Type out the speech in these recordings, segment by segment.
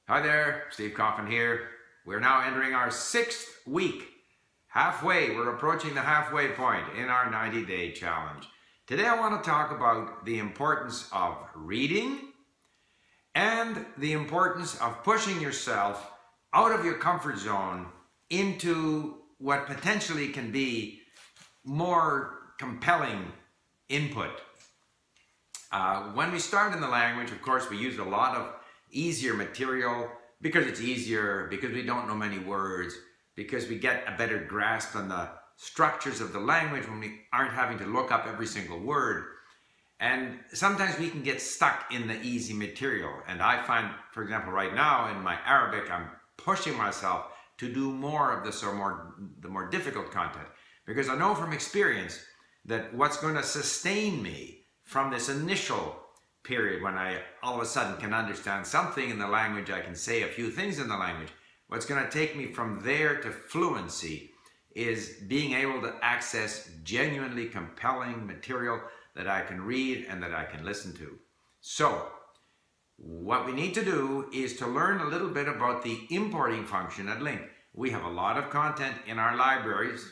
Hi there, Steve Coffin here. We're now entering our 6th week. Halfway, we're approaching the halfway point in our 90-day challenge. Today I want to talk about the importance of reading and the importance of pushing yourself out of your comfort zone into what potentially can be more compelling input. When we start in the language, of course, we use a lot of easier material because it's easier, because we don't know many words, because we get a better grasp on the structures of the language when we aren't having to look up every single word. And sometimes we can get stuck in the easy material. And I find, for example, right now in my Arabic, I'm pushing myself to do more of the more difficult content, because I know from experience that what's going to sustain me from this initial period when I all of a sudden can understand something in the language, I can say a few things in the language, what's going to take me from there to fluency is being able to access genuinely compelling material that I can read and that I can listen to. So what we need to do is to learn a little bit about the importing function at Link. We have a lot of content in our libraries.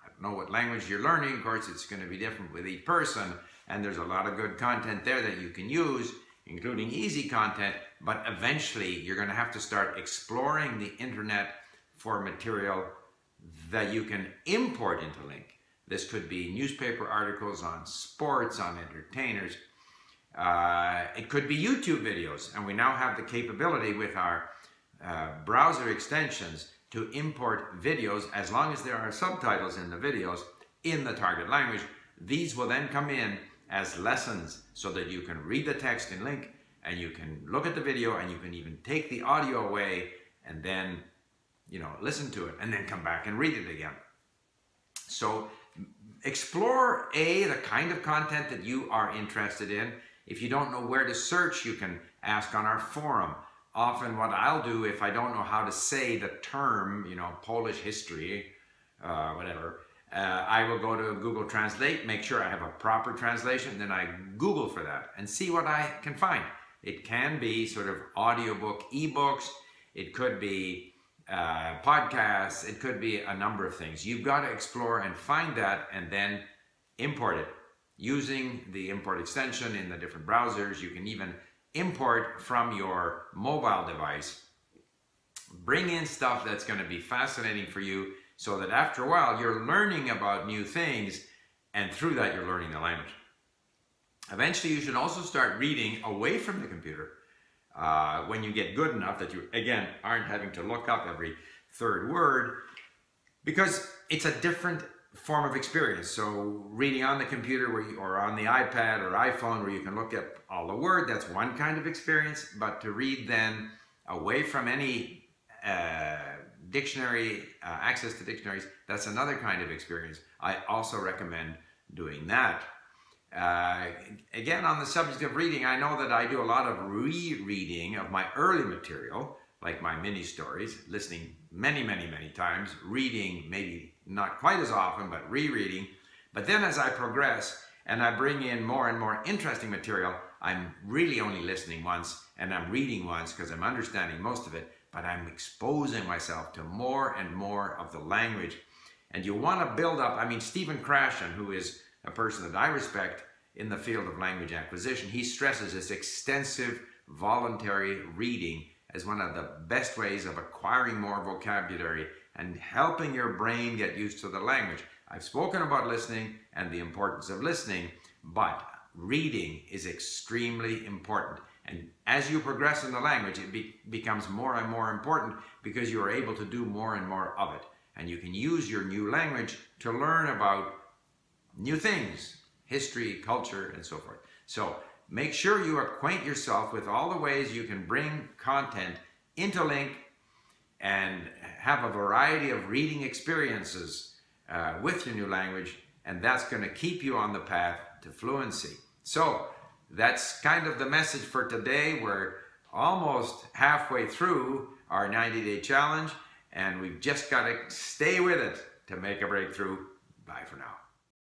I don't know what language you're learning. Of course, it's going to be different with each person. And there's a lot of good content there that you can use, including easy content. But eventually, you're going to have to start exploring the internet for material that you can import into Link. This could be newspaper articles on sports, on entertainers. It could be YouTube videos. And we now have the capability with our browser extensions to import videos as long as there are subtitles in the videos in the target language. These will then come in as lessons so that you can read the text in Link and you can look at the video and you can even take the audio away and then, listen to it and then come back and read it again. So explore the kind of content that you are interested in. If you don't know where to search, you can ask on our forum. Often what I'll do if I don't know how to say the term, Polish history, whatever, I will go to Google Translate, make sure I have a proper translation, then I Google for that and see what I can find. It can be sort of audiobook, ebooks, it could be podcasts, it could be a number of things. You've got to explore and find that and then import it. Using the import extension in the different browsers, you can even import from your mobile device. Bring in stuff that's going to be fascinating for you, so that after a while you're learning about new things, and through that you're learning the language. Eventually you should also start reading away from the computer when you get good enough that you, again, aren't having to look up every third word, because it's a different form of experience. So reading on the computer or on the iPad or iPhone where you can look at all the word, that's one kind of experience, but to read then away from any dictionary, access to dictionaries, that's another kind of experience. I also recommend doing that. Again, on the subject of reading, I know that I do a lot of rereading of my early material, like my mini stories, listening many, many, many times, reading maybe not quite as often, but rereading. But then as I progress and I bring in more and more interesting material, I'm really only listening once and I'm reading once because I'm understanding most of it, but I'm exposing myself to more and more of the language. And you want to build up, Stephen Krashen, who is a person that I respect in the field of language acquisition, he stresses this extensive voluntary reading as one of the best ways of acquiring more vocabulary and helping your brain get used to the language. I've spoken about listening and the importance of listening, but reading is extremely important. And as you progress in the language, it becomes more and more important because you are able to do more and more of it. And you can use your new language to learn about new things, history, culture, and so forth. So make sure you acquaint yourself with all the ways you can bring content into Link and have a variety of reading experiences with your new language, and that's going to keep you on the path to fluency. So that's kind of the message for today. We're almost halfway through our 90-day challenge, and we've just got to stay with it to make a breakthrough. Bye for now.